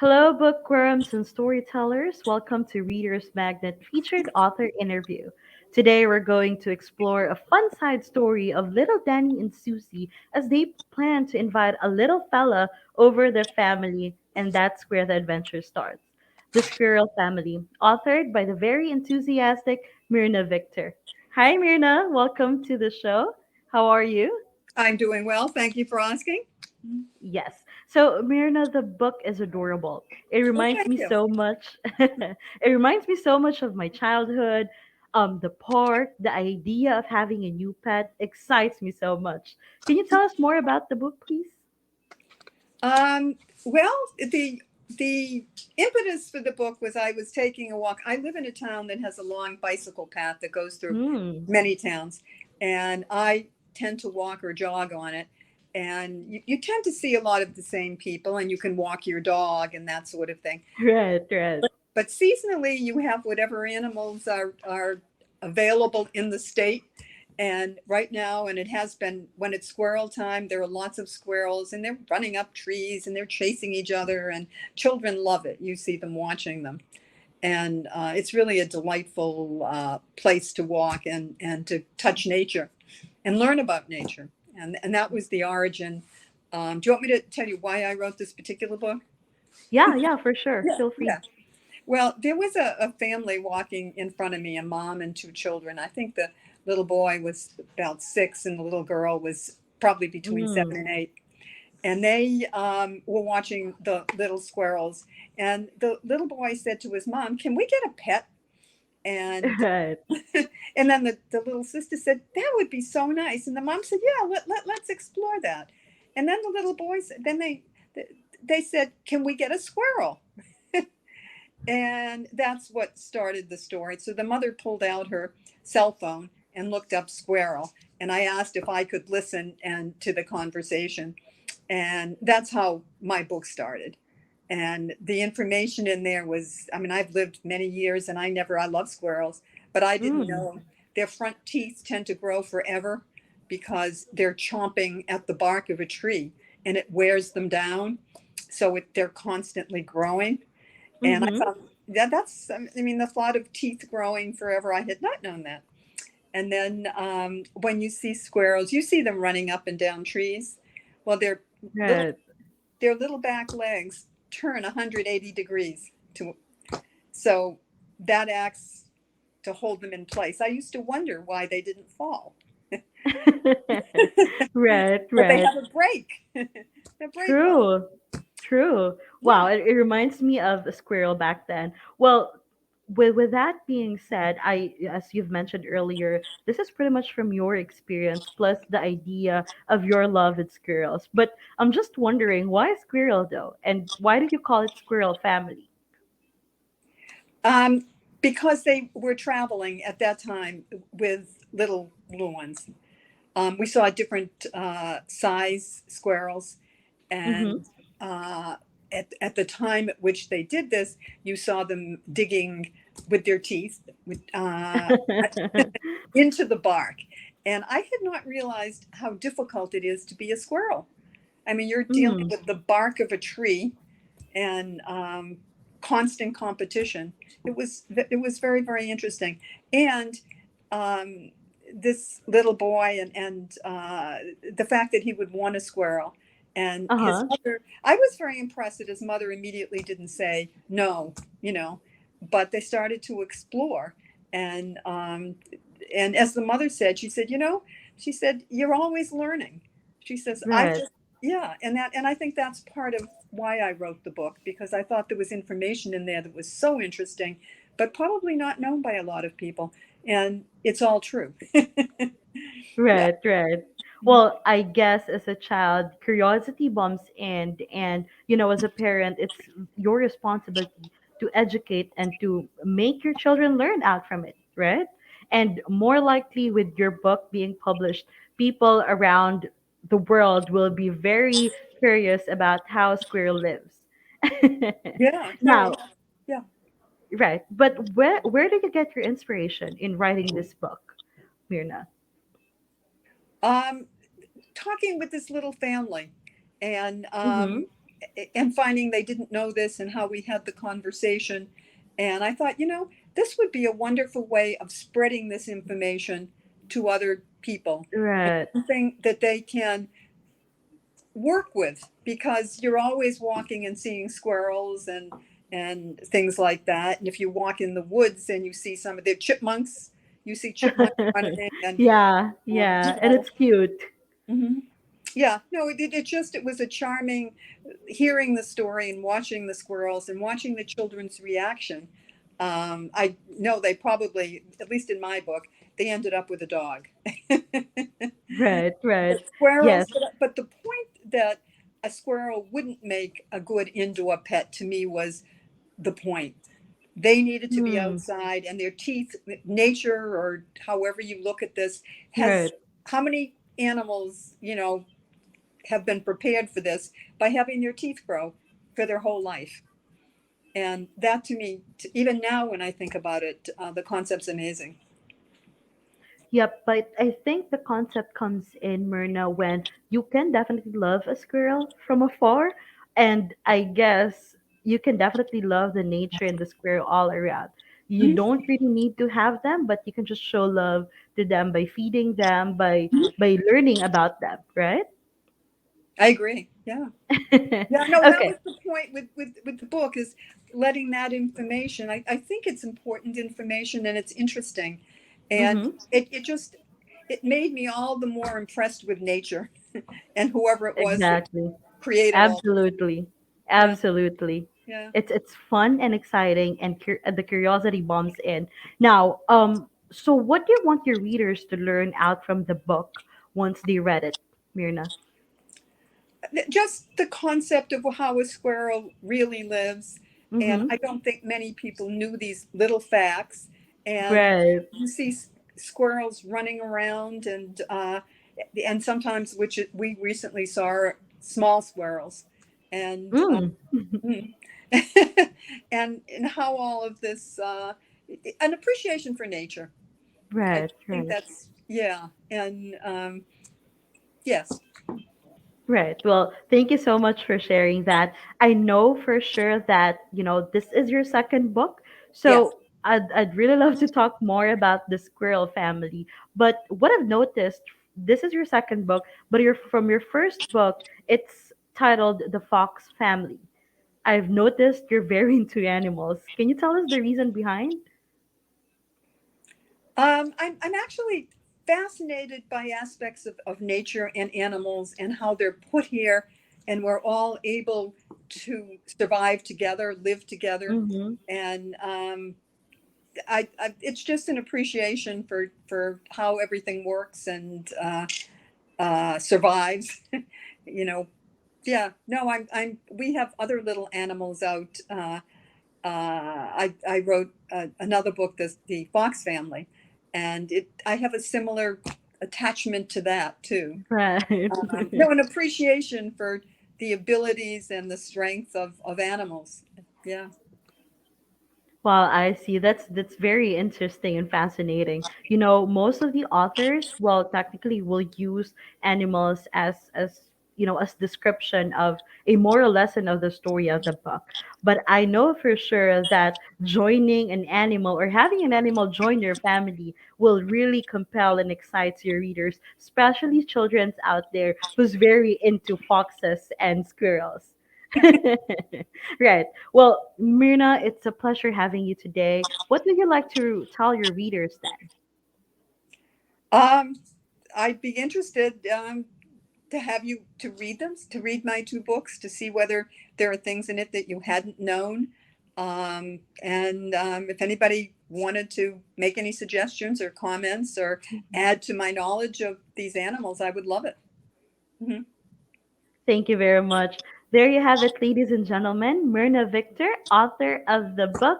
Hello, bookworms and storytellers. Welcome to Reader's Magnet featured author interview. Today, we're going to explore a fun side story of little Danny and Susie as they plan to invite a little fella over their family, and that's where the adventure starts. The Squirrel Family, authored by the very enthusiastic Mirna Victor. Hi, Mirna. Welcome to the show. How are you? I'm doing well. Thank you for asking. Yes. So Mirna, the book is adorable. It Well, reminds thank me you. so much. It reminds me so much of my childhood. The park, the idea of having a new pet excites me so much. Can you tell us more about the book, please? Um, well, the impetus for the book was I was taking a walk. I live in a town that has a long bicycle path that goes through Hmm. many towns, and I tend to walk or jog on it. And you tend to see a lot of the same people, and you can walk your dog and that sort of thing. Right, right. But seasonally, you have whatever animals are available in the state. And right now, and it has been when it's squirrel time, there are lots of squirrels and they're running up trees and they're chasing each other, and children love it. You see them watching them. And it's really a delightful place to walk and to touch nature and learn about nature. And that was the origin. Do you want me to tell you why I wrote this particular book? Yeah, yeah, for sure. Yeah, Feel free. yeah. Well, there was a family walking in front of me, a mom and two children. I think the little boy was about 6 and the little girl was probably between Mm. 7 and 8. And they were watching the little squirrels. And the little boy said to his mom, "Can we get a pet?" And Right. and then the little sister said, "That would be so nice." And the mom said, "Yeah, let's explore that." And then the little boys, then they said, "Can we get a squirrel?" And that's what started the story. So the mother pulled out her cell phone and looked up squirrel. And I asked if I could listen and to the conversation. And that's how my book started. And the information in there was, I mean, I've lived many years and I love squirrels, but I didn't Mm. know their front teeth tend to grow forever because they're chomping at the bark of a tree and it wears them down. So they're constantly growing. And I Mm-hmm. thought, yeah, that's, I mean, the thought of teeth growing forever, I had not known that. And then when you see squirrels, you see them running up and down trees. Well, little, Right. their little back legs turn 180 degrees to, so that acts to hold them in place. I used to wonder why they didn't fall, Right, but they right. have a break, a break on them. True. True. Wow, Yeah. it reminds me of a squirrel back then. Well, with that being said, as you've mentioned earlier, this is pretty much from your experience plus the idea of your love with squirrels. But I'm just wondering, why squirrel though? And why did you call it Squirrel Family? Um, because they were traveling at that time with little ones. We saw different size squirrels, Mm-hmm. and uh, at the time at which they did this, you saw them digging with their teeth into the bark. And I had not realized how difficult it is to be a squirrel. I mean, you're dealing Mm. with the bark of a tree and constant competition. It was very interesting, and um, this little boy and the fact that he would want a squirrel, and his Uh-huh. mother. I was very impressed that his mother immediately didn't say no, but they started to explore, and and as the mother said, she said, she said, "You're always learning." She says, "I Right. just." Yeah, and I think that's part of why I wrote the book, because I thought there was information in there that was so interesting, but probably not known by a lot of people, and it's all true. Yeah. Right, right. Well, I guess as a child, curiosity bumps in, and as a parent, it's your responsibility to educate and to make your children learn out from it, right? And more likely, with your book being published, people around the world will be very curious about how Squirrel lives. Yeah, no, Now, yeah, yeah. right, but where did you get your inspiration in writing this book, Mirna? Um, Talking with this little family, and Mm-hmm. and finding they didn't know this and how we had the conversation. And I thought, this would be a wonderful way of spreading this information to other people, and Right. something that they can work with, because you're always walking and seeing squirrels and things like that. And if you walk in the woods and you see some of the chipmunks, you see chipmunks running and Yeah, you yeah, and know it's cute. mhm. Yeah, no, it was a charming, hearing the story and watching the squirrels and watching the children's reaction. I know they probably, at least in my book, they ended up with a dog. Right, right. But squirrels, Yes. but the point that a squirrel wouldn't make a good indoor pet to me was the point. They needed to be Hmm. outside, and their teeth, nature, or however you look at this, has, Right. how many animals, have been prepared for this by having their teeth grow for their whole life. And that, to me, even now when I think about it, the concept's amazing. Yep, but I think the concept comes in, Myrna, when you can definitely love a squirrel from afar, and I guess you can definitely love the nature and the squirrel all around. You Mhm. don't really need to have them, but you can just show love to them by feeding them, by learning about them, right? I agree. Yeah. Yeah, no, that Okay. was the point with the book, is letting that information. I think it's important information, and it's interesting. And Mm-hmm. it made me all the more impressed with nature and whoever it was that Exactly. created all this. Absolutely. Yeah, Absolutely. yeah. It's fun and exciting, and the curiosity bombs in. Now, so what do you want your readers to learn out from the book once they read it, Mirna? Just the concept of how a squirrel really lives. And Mm-hmm. I don't think many people knew these little facts. And Right. you see squirrels running around, and sometimes, which we recently saw, are small squirrels, and Mm. mm. And how all of this, an appreciation for nature. I Right, think right. that's, yeah. And yes, Right. Well, thank you so much for sharing that. I know for sure that, this is your second book. yes. So I'd really love to talk more about the squirrel family. But what I've noticed, this is your second book, but from your first book, it's titled The Fox Family. I've noticed you're very into animals. Can you tell us the reason behind? I'm actually fascinated by aspects of nature and animals and how they're put here, and we're all able to survive together, live together, Mm-hmm. and it's just an appreciation for how everything works and survives. you know, yeah. No, We have other little animals out. I wrote another book, the Fox Family, and I have a similar attachment to that too. Right. No, an appreciation for the abilities and the strength of animals. Yeah. Well, I see. That's very interesting and fascinating. Most of the authors, well, technically will use animals as description of a moral lesson of the story of the book. But I know for sure that joining an animal or having an animal join your family will really compel and excite your readers, especially children's out there who's very into foxes and squirrels. Right. Well, Myrna, it's a pleasure having you today. What would you like to tell your readers then? Um, I'd be interested to have you to read my two books, to see whether there are things in it that you hadn't known. And if anybody wanted to make any suggestions or comments or Mhm. add to my knowledge of these animals, I would love it. Mhm. Thank you very much. There you have it, ladies and gentlemen. Myrna Victor, author of the book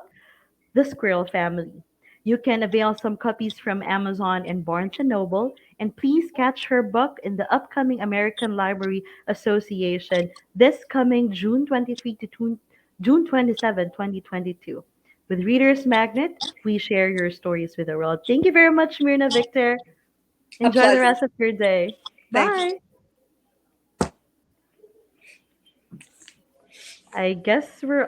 The Squirrel Family. You can avail some copies from Amazon and Barnes& and Noble, and please catch her book in the upcoming American Library Association this coming June 23 to June 27, 2022. With Reader's Magnet, we share your stories with the world. Thank you very much, Myrna Victor. A Enjoy the pleasure. rest of your day. Thank you. Bye. I guess we're